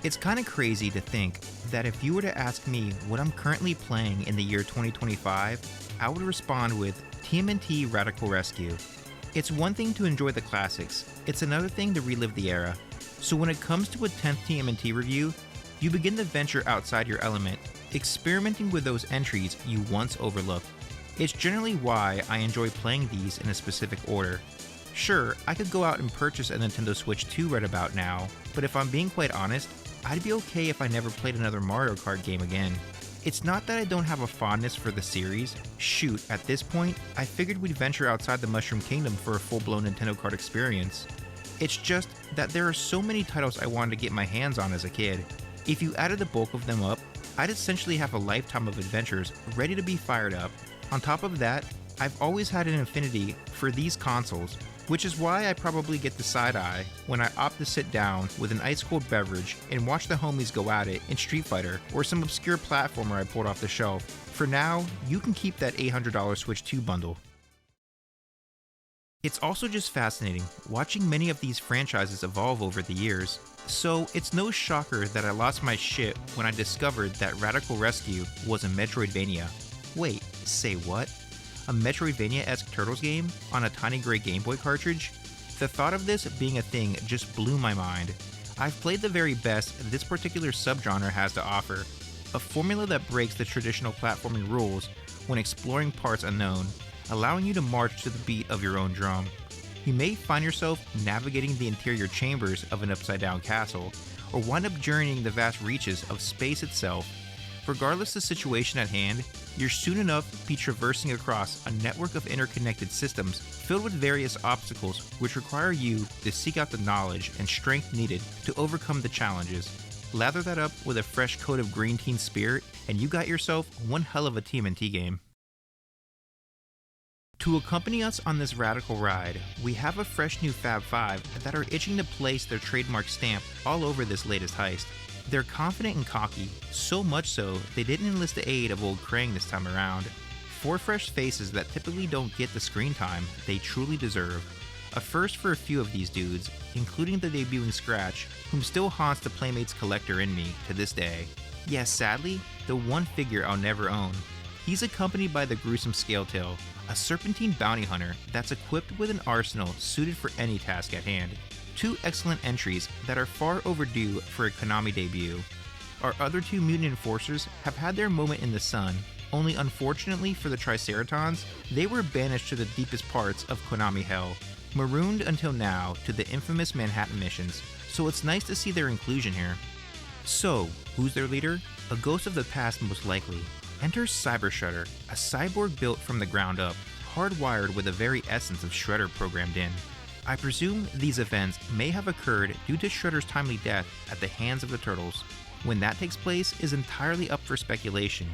It's kinda crazy to think that if you were to ask me what I'm currently playing in the year 2025, I would respond with TMNT Radical Rescue. It's one thing to enjoy the classics, it's another thing to relive the era. So when it comes to a 10th TMNT review, you begin to venture outside your element, experimenting with those entries you once overlooked. It's generally why I enjoy playing these in a specific order. Sure, I could go out and purchase a Nintendo Switch 2 right about now, but if I'm being quite honest, I'd be okay if I never played another Mario Kart game again. It's not that I don't have a fondness for the series. Shoot, at this point, I figured we'd venture outside the Mushroom Kingdom for a full-blown Nintendo Kart experience. It's just that there are so many titles I wanted to get my hands on as a kid. If you added the bulk of them up, I'd essentially have a lifetime of adventures ready to be fired up. On top of that, I've always had an affinity for these consoles, which is why I probably get the side-eye when I opt to sit down with an ice-cold beverage and watch the homies go at it in Street Fighter or some obscure platformer I pulled off the shelf. For now, you can keep that $800 Switch 2 bundle. It's also just fascinating watching many of these franchises evolve over the years, so it's no shocker that I lost my shit when I discovered that Radical Rescue was a Metroidvania. Wait, say what? A Metroidvania-esque Turtles game on a tiny gray Game Boy cartridge? The thought of this being a thing just blew my mind. I've played the very best this particular subgenre has to offer, a formula that breaks the traditional platforming rules when exploring parts unknown, allowing you to march to the beat of your own drum. You may find yourself navigating the interior chambers of an upside-down castle, or wind up journeying the vast reaches of space itself. Regardless the situation at hand, you'll soon enough be traversing across a network of interconnected systems filled with various obstacles which require you to seek out the knowledge and strength needed to overcome the challenges. Lather that up with a fresh coat of green teen spirit, and you got yourself one hell of a TMNT game. To accompany us on this radical ride, we have a fresh new Fab 5 that are itching to place their trademark stamp all over this latest heist. They're confident and cocky, so much so they didn't enlist the aid of old Krang this time around. 4 fresh faces that typically don't get the screen time they truly deserve. A first for a few of these dudes, including the debuting Scratch, whom still haunts the Playmates collector in me to this day. Yes, sadly, the one figure I'll never own. He's accompanied by the gruesome Scaletail, a serpentine bounty hunter that's equipped with an arsenal suited for any task at hand. 2 excellent entries that are far overdue for a Konami debut. Our other 2 mutant enforcers have had their moment in the sun, only unfortunately for the Triceratons, they were banished to the deepest parts of Konami hell, marooned until now to the infamous Manhattan missions, so it's nice to see their inclusion here. So, who's their leader? A ghost of the past most likely. Enter Cyber Shredder, a cyborg built from the ground up, hardwired with the very essence of Shredder programmed in. I presume these events may have occurred due to Shredder's timely death at the hands of the Turtles. When that takes place is entirely up for speculation.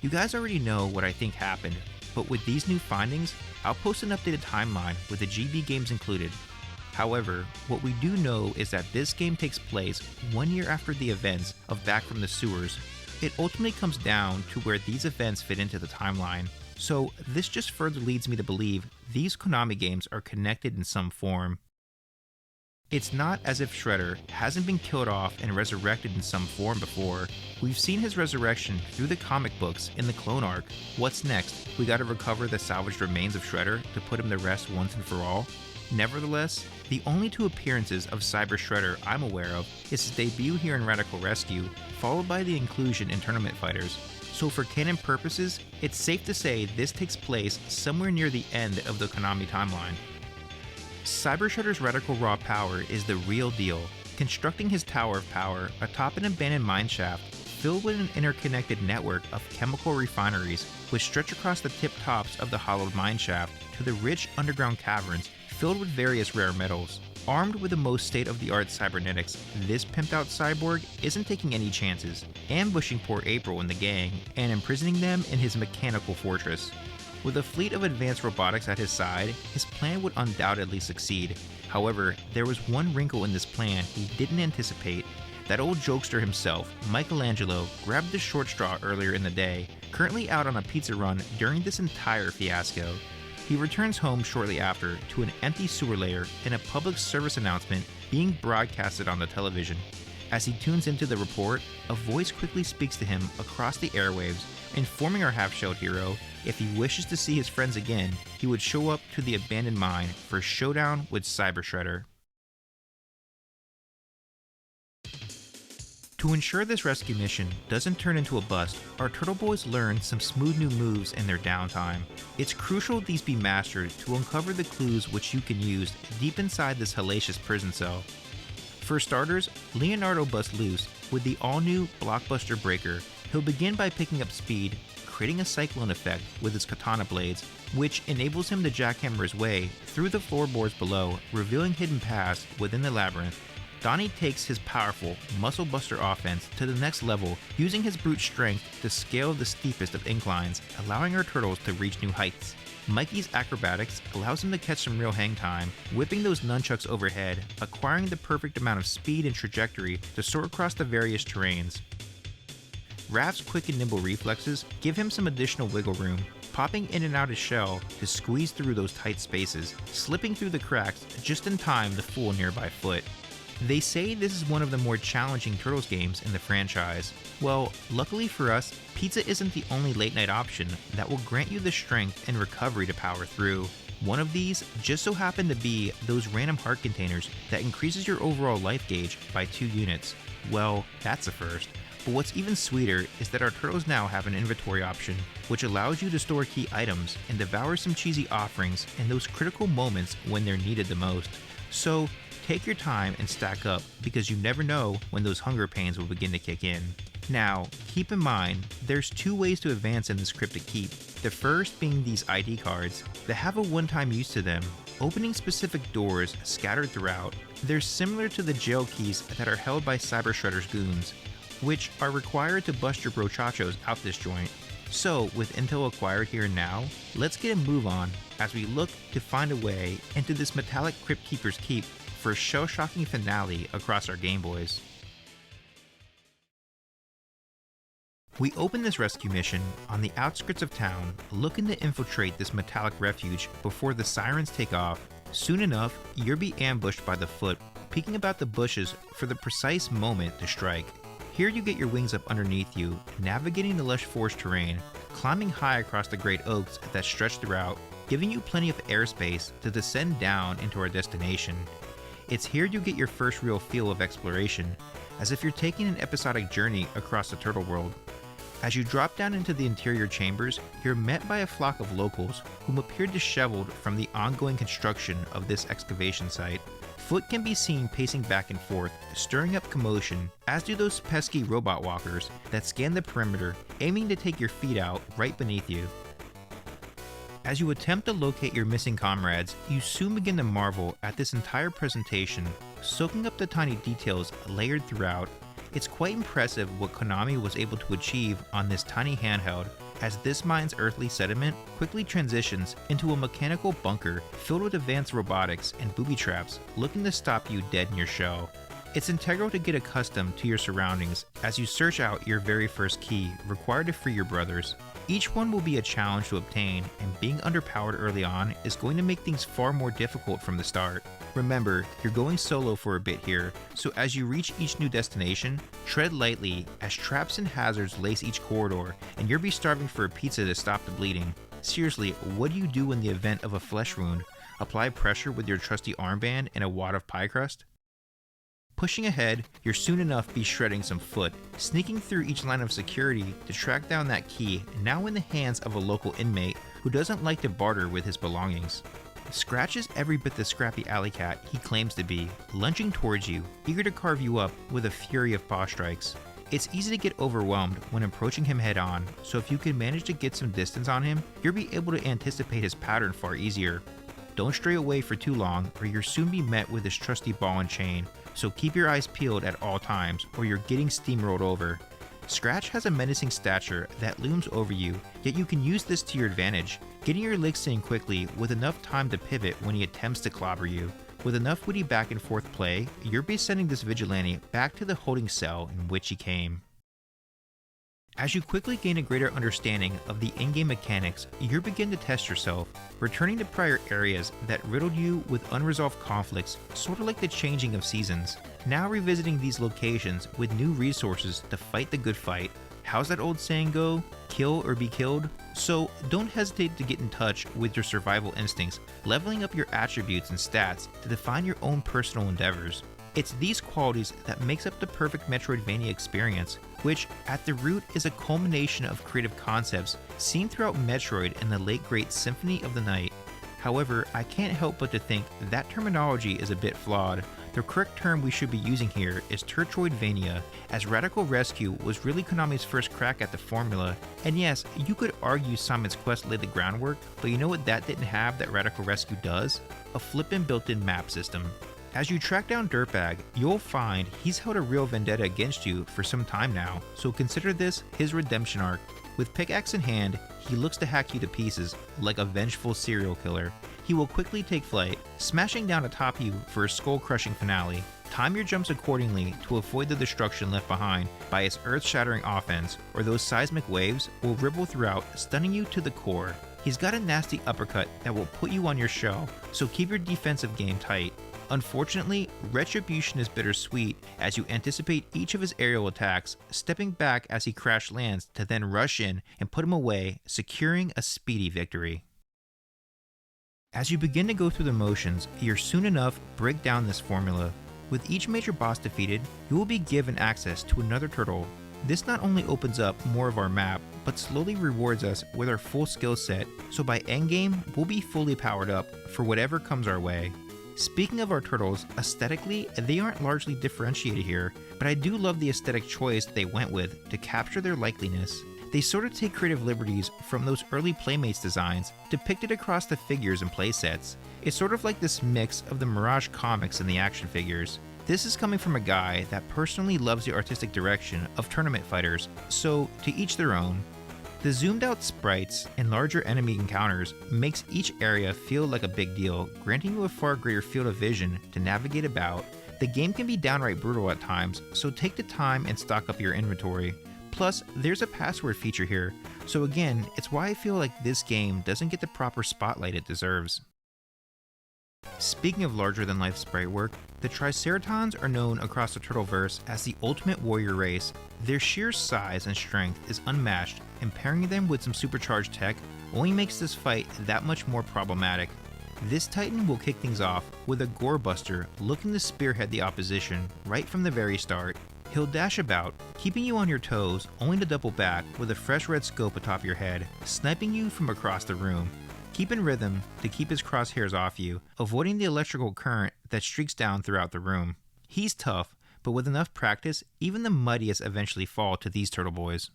You guys already know what I think happened, but with these new findings, I'll post an updated timeline with the GB games included. However, what we do know is that this game takes place 1 year after the events of Back from the Sewers. It ultimately comes down to where these events fit into the timeline. So this just further leads me to believe these Konami games are connected in some form. It's not as if Shredder hasn't been killed off and resurrected in some form before. We've seen his resurrection through the comic books in the Clone arc. What's next? We gotta recover the salvaged remains of Shredder to put him to rest once and for all? Nevertheless, the only 2 appearances of Cyber Shredder I'm aware of is his debut here in Radical Rescue, followed by the inclusion in Tournament Fighters. So for canon purposes, it's safe to say this takes place somewhere near the end of the Konami timeline. Cyber Shredder's radical raw power is the real deal, constructing his Tower of Power atop an abandoned mineshaft filled with an interconnected network of chemical refineries which stretch across the tip tops of the hollowed mineshaft to the rich underground caverns filled with various rare metals. Armed with the most state-of-the-art cybernetics, this pimped-out cyborg isn't taking any chances, ambushing poor April and the gang, and imprisoning them in his mechanical fortress. With a fleet of advanced robotics at his side, his plan would undoubtedly succeed. However, there was one wrinkle in this plan he didn't anticipate. That old jokester himself, Michelangelo, grabbed the short straw earlier in the day, currently out on a pizza run during this entire fiasco. He returns home shortly after to an empty sewer layer and a public service announcement being broadcasted on the television. As he tunes into the report, a voice quickly speaks to him across the airwaves, informing our half-shelled hero if he wishes to see his friends again, he would show up to the abandoned mine for a showdown with Cyber Shredder. To ensure this rescue mission doesn't turn into a bust, our Turtle Boys learn some smooth new moves in their downtime. It's crucial these be mastered to uncover the clues which you can use deep inside this hellacious prison cell. For starters, Leonardo busts loose with the all-new Blockbuster Breaker. He'll begin by picking up speed, creating a cyclone effect with his katana blades, which enables him to jackhammer his way through the floorboards below, revealing hidden paths within the labyrinth. Donnie takes his powerful Muscle Buster offense to the next level, using his brute strength to scale the steepest of inclines, allowing our turtles to reach new heights. Mikey's acrobatics allows him to catch some real hang time, whipping those nunchucks overhead, acquiring the perfect amount of speed and trajectory to soar across the various terrains. Raph's quick and nimble reflexes give him some additional wiggle room, popping in and out his shell to squeeze through those tight spaces, slipping through the cracks just in time to fool a nearby foot. They say this is one of the more challenging Turtles games in the franchise. Well, luckily for us, pizza isn't the only late night option that will grant you the strength and recovery to power through. One of these just so happened to be those random heart containers that increases your overall life gauge by 2 units. Well, that's a first. But what's even sweeter is that our turtles now have an inventory option, which allows you to store key items and devour some cheesy offerings in those critical moments when they're needed the most. So, take your time and stack up, because you never know when those hunger pains will begin to kick in. Now, keep in mind, there's 2 ways to advance in this cryptic keep. The first being these ID cards that have a one-time use to them, opening specific doors scattered throughout. They're similar to the jail keys that are held by Cyber Shredder's goons, which are required to bust your brochachos out this joint. So, with intel acquired here and now, let's get a move on as we look to find a way into this metallic Crypt Keeper's Keep for a shell-shocking finale across our Game Boys. We open this rescue mission on the outskirts of town, looking to infiltrate this metallic refuge before the sirens take off. Soon enough, you'll be ambushed by the Foot, peeking about the bushes for the precise moment to strike. Here you get your wings up underneath you, navigating the lush forest terrain, climbing high across the great oaks that stretch throughout, giving you plenty of airspace to descend down into our destination. It's here you get your first real feel of exploration, as if you're taking an episodic journey across the turtle world. As you drop down into the interior chambers, you're met by a flock of locals whom appear disheveled from the ongoing construction of this excavation site. Foot can be seen pacing back and forth, stirring up commotion, as do those pesky robot walkers that scan the perimeter, aiming to take your feet out right beneath you. As you attempt to locate your missing comrades, you soon begin to marvel at this entire presentation, soaking up the tiny details layered throughout. It's quite impressive what Konami was able to achieve on this tiny handheld, as this mine's earthly sediment quickly transitions into a mechanical bunker filled with advanced robotics and booby traps looking to stop you dead in your shell. It's integral to get accustomed to your surroundings as you search out your very first key required to free your brothers. Each one will be a challenge to obtain, and being underpowered early on is going to make things far more difficult from the start. Remember, you're going solo for a bit here, so as you reach each new destination, tread lightly as traps and hazards lace each corridor, and you'll be starving for a pizza to stop the bleeding. Seriously, what do you do in the event of a flesh wound? Apply pressure with your trusty armband and a wad of pie crust? Pushing ahead, you'll soon enough be shredding some Foot, sneaking through each line of security to track down that key, now in the hands of a local inmate who doesn't like to barter with his belongings. Scratch is every bit the scrappy alley cat he claims to be, lunging towards you, eager to carve you up with a fury of paw strikes. It's easy to get overwhelmed when approaching him head on, so if you can manage to get some distance on him, you'll be able to anticipate his pattern far easier. Don't stray away for too long, or you'll soon be met with his trusty ball and chain, so keep your eyes peeled at all times, or you're getting steamrolled over. Scratch has a menacing stature that looms over you, yet you can use this to your advantage, getting your licks in quickly with enough time to pivot when he attempts to clobber you. With enough witty back and forth play, you'll be sending this vigilante back to the holding cell in which he came. As you quickly gain a greater understanding of the in-game mechanics, you begin to test yourself, returning to prior areas that riddled you with unresolved conflicts, sort of like the changing of seasons. Now revisiting these locations with new resources to fight the good fight. How's that old saying go? Kill or be killed? So don't hesitate to get in touch with your survival instincts, leveling up your attributes and stats to define your own personal endeavors. It's these qualities that makes up the perfect Metroidvania experience, which at the root is a culmination of creative concepts seen throughout Metroid and the late great Symphony of the Night. However, I can't help but to think that terminology is a bit flawed. The correct term we should be using here is Tertroidvania, as Radical Rescue was really Konami's first crack at the formula. And yes, you could argue Simon's Quest laid the groundwork, but you know what that didn't have that Radical Rescue does? A flippin' built-in map system. As you track down Dirtbag, you'll find he's held a real vendetta against you for some time now, so consider this his redemption arc. With pickaxe in hand, he looks to hack you to pieces like a vengeful serial killer. He will quickly take flight, smashing down atop you for a skull-crushing finale. Time your jumps accordingly to avoid the destruction left behind by his earth-shattering offense, or those seismic waves will ripple throughout, stunning you to the core. He's got a nasty uppercut that will put you on your shell, so keep your defensive game tight. Unfortunately, Retribution is bittersweet as you anticipate each of his aerial attacks, stepping back as he crash lands to then rush in and put him away, securing a speedy victory. As you begin to go through the motions, you'll soon enough break down this formula. With each major boss defeated, you will be given access to another turtle. This not only opens up more of our map, but slowly rewards us with our full skill set, so by endgame, we'll be fully powered up for whatever comes our way. Speaking of our turtles, aesthetically, they aren't largely differentiated here, but I do love the aesthetic choice they went with to capture their likeliness. They sort of take creative liberties from those early Playmates designs depicted across the figures and playsets. It's sort of like this mix of the Mirage comics and the action figures. This is coming from a guy that personally loves the artistic direction of tournament fighters, so to each their own. The zoomed out sprites and larger enemy encounters makes each area feel like a big deal, granting you a far greater field of vision to navigate about. The game can be downright brutal at times, so take the time and stock up your inventory. Plus, there's a password feature here, so again, it's why I feel like this game doesn't get the proper spotlight it deserves. Speaking of larger than life sprite work, the Triceratons are known across the Turtleverse as the ultimate warrior race. Their sheer size and strength is unmatched, and pairing them with some supercharged tech only makes this fight that much more problematic. This Titan will kick things off with a Gorebuster looking to spearhead the opposition right from the very start. He'll dash about, keeping you on your toes, only to double back with a fresh red scope atop your head, sniping you from across the room. Keep in rhythm to keep his crosshairs off you, avoiding the electrical current that streaks down throughout the room. He's tough, but with enough practice, even the muddiest eventually fall to these turtle boys.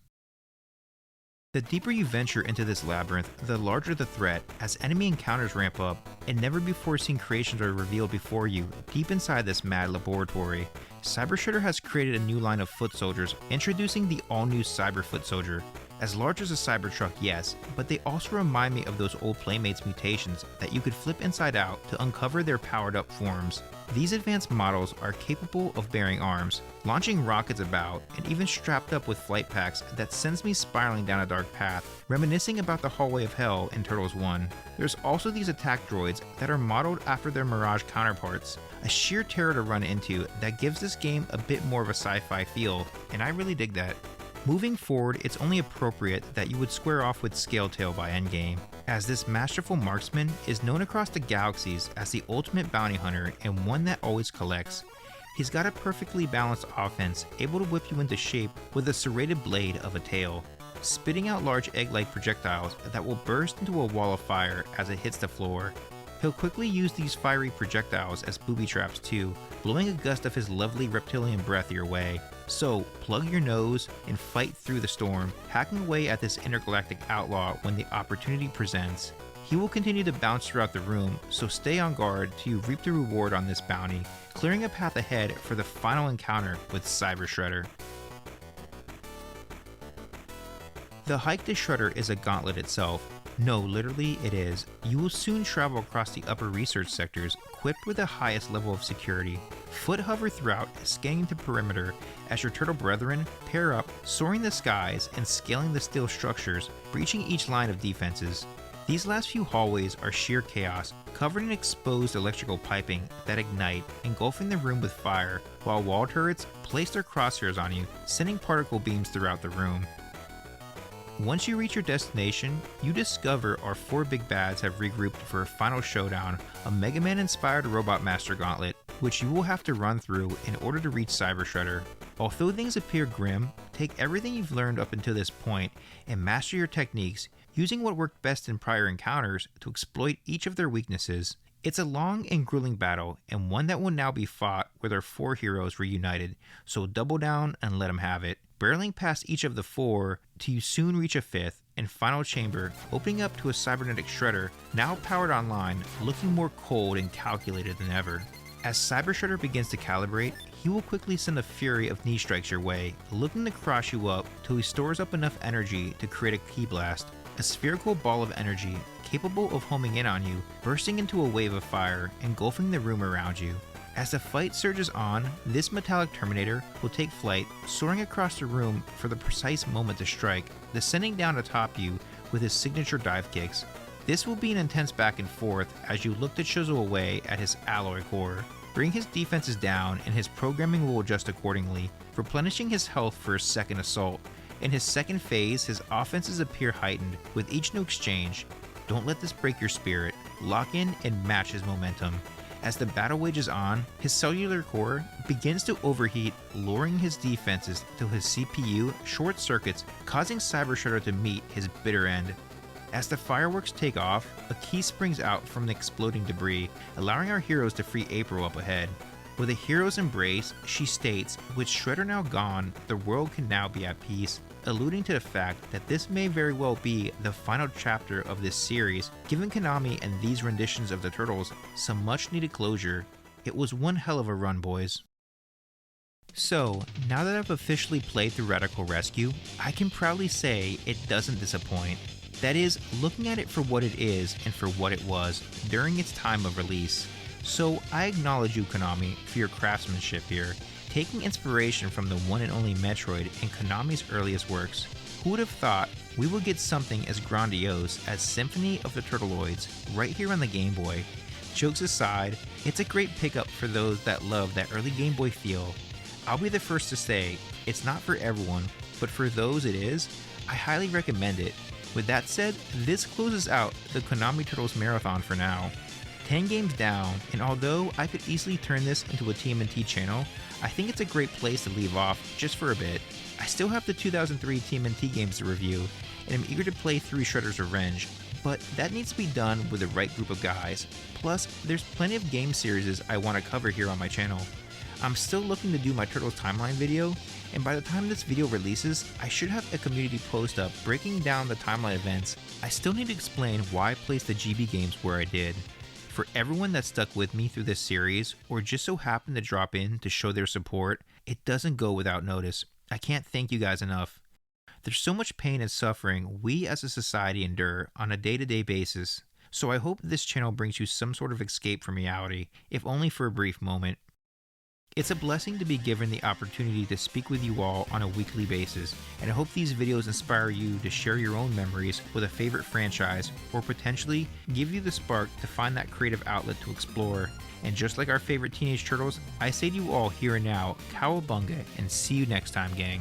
The deeper you venture into this labyrinth, the larger the threat as enemy encounters ramp up, and never before seen creations are revealed before you deep inside this mad laboratory. Cyber Shredder has created a new line of foot soldiers, introducing the all-new Cyber Foot Soldier. As large as a Cybertruck, yes, but they also remind me of those old Playmates mutations that you could flip inside out to uncover their powered-up forms. These advanced models are capable of bearing arms, launching rockets about, and even strapped up with flight packs that sends me spiraling down a dark path, reminiscing about the Hallway of Hell in Turtles 1. There's also these attack droids that are modeled after their Mirage counterparts, a sheer terror to run into that gives this game a bit more of a sci-fi feel, and I really dig that. Moving forward, it's only appropriate that you would square off with Scaletail by endgame, as this masterful marksman is known across the galaxies as the ultimate bounty hunter and one that always collects. He's got a perfectly balanced offense, able to whip you into shape with a serrated blade of a tail, spitting out large egg-like projectiles that will burst into a wall of fire as it hits the floor. He'll quickly use these fiery projectiles as booby traps too, blowing a gust of his lovely reptilian breath your way. So, plug your nose and fight through the storm, hacking away at this intergalactic outlaw when the opportunity presents. He will continue to bounce throughout the room, so stay on guard till you reap the reward on this bounty, clearing a path ahead for the final encounter with Cyber Shredder. The hike to Shredder is a gauntlet itself. No, literally it is. You will soon travel across the upper research sectors, equipped with the highest level of security. Foot hover throughout, scanning the perimeter, as your turtle brethren pair up, soaring the skies and scaling the steel structures, breaching each line of defenses. These last few hallways are sheer chaos, covered in exposed electrical piping that ignite, engulfing the room with fire, while wall turrets place their crosshairs on you, sending particle beams throughout the room. Once you reach your destination, you discover our 4 big bads have regrouped for a final showdown, a Mega Man-inspired Robot Master Gauntlet, which you will have to run through in order to reach Cyber Shredder. Although things appear grim, take everything you've learned up until this point and master your techniques, using what worked best in prior encounters to exploit each of their weaknesses. It's a long and grueling battle, and one that will now be fought with our 4 heroes reunited, so double down and let them have it. Barreling past each of the 4 till you soon reach a 5th and final chamber, opening up to a cybernetic shredder, now powered online, looking more cold and calculated than ever. As Cyber Shredder begins to calibrate, he will quickly send a fury of knee strikes your way, looking to crush you up till he stores up enough energy to create a key blast, a spherical ball of energy capable of homing in on you, bursting into a wave of fire, engulfing the room around you. As the fight surges on, this metallic Terminator will take flight, soaring across the room for the precise moment to strike, descending down atop you with his signature dive kicks. This will be an intense back and forth as you look to chisel away at his alloy core. Bring his defenses down and his programming will adjust accordingly, replenishing his health for his second assault. In his second phase, his offenses appear heightened with each new exchange. Don't let this break your spirit. Lock in and match his momentum. As the battle wages on, his cellular core begins to overheat, lowering his defenses till his CPU short circuits, causing Cyber Shredder to meet his bitter end. As the fireworks take off, a key springs out from the exploding debris, allowing our heroes to free April up ahead. With a hero's embrace, she states, with Shredder now gone, the world can now be at peace, alluding to the fact that this may very well be the final chapter of this series, giving Konami and these renditions of the Turtles some much needed closure. It was one hell of a run, boys. So, now that I've officially played through Radical Rescue, I can proudly say it doesn't disappoint. That is, looking at it for what it is and for what it was during its time of release. So I acknowledge you, Konami, for your craftsmanship here, taking inspiration from the one and only Metroid and Konami's earliest works. Who would have thought we would get something as grandiose as Symphony of the Turtleoids right here on the Game Boy? Jokes aside, it's a great pickup for those that love that early Game Boy feel. I'll be the first to say, it's not for everyone, but for those it is, I highly recommend it. With that said, this closes out the Konami Turtles Marathon for now. 10 games down, and although I could easily turn this into a TMNT channel, I think it's a great place to leave off just for a bit. I still have the 2003 TMNT games to review, and I'm eager to play through Shredder's Revenge, but that needs to be done with the right group of guys. Plus, there's plenty of game series I want to cover here on my channel. I'm still looking to do my Turtles timeline video, and by the time this video releases, I should have a community post up breaking down the timeline events. I still need to explain why I placed the GB games where I did. For everyone that stuck with me through this series, or just so happened to drop in to show their support, it doesn't go without notice. I can't thank you guys enough. There's so much pain and suffering we as a society endure on a day-to-day basis, so I hope this channel brings you some sort of escape from reality, if only for a brief moment. It's a blessing to be given the opportunity to speak with you all on a weekly basis, and I hope these videos inspire you to share your own memories with a favorite franchise, or potentially give you the spark to find that creative outlet to explore. And just like our favorite Teenage Turtles, I say to you all here and now, cowabunga, and see you next time, gang.